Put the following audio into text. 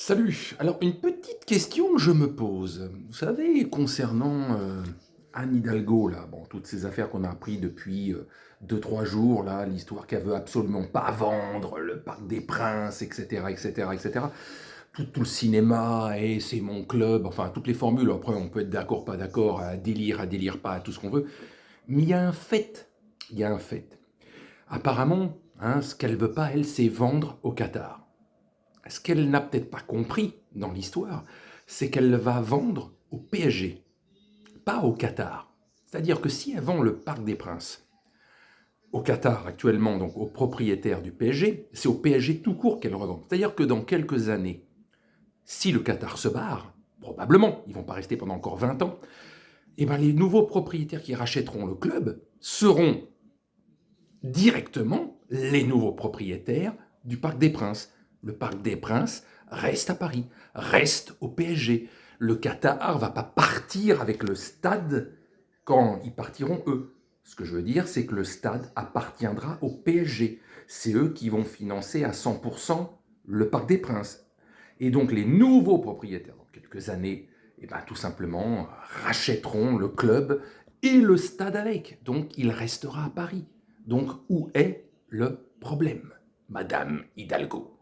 Salut! Alors, une petite question que je me pose. Vous savez, concernant Anne Hidalgo, là, bon, toutes ces affaires qu'on a appris depuis 2-3 jours, là, l'histoire qu'elle veut absolument pas vendre, le Parc des Princes, etc., etc., etc. Tout le cinéma, et c'est mon club, enfin, toutes les formules. Après, on peut être d'accord, pas d'accord, à délire pas, tout ce qu'on veut. Mais il y a un fait. Il y a un fait. Apparemment, hein, ce qu'elle veut pas, elle, c'est vendre au Qatar. Ce qu'elle n'a peut-être pas compris dans l'histoire, c'est qu'elle va vendre au PSG, pas au Qatar. C'est-à-dire que si elle vend le Parc des Princes au Qatar actuellement, donc au propriétaire du PSG, c'est au PSG tout court qu'elle revend. C'est-à-dire que dans quelques années, si le Qatar se barre, probablement, ils ne vont pas rester pendant encore 20 ans, et ben les nouveaux propriétaires qui rachèteront le club seront directement les nouveaux propriétaires du Parc des Princes. Le Parc des Princes reste à Paris, reste au PSG. Le Qatar va pas partir avec le stade quand ils partiront eux. Ce que je veux dire, c'est que le stade appartiendra au PSG. C'est eux qui vont financer à 100% le Parc des Princes. Et donc les nouveaux propriétaires, dans quelques années, eh ben, tout simplement rachèteront le club et le stade avec. Donc il restera à Paris. Donc où est le problème, Madame Hidalgo?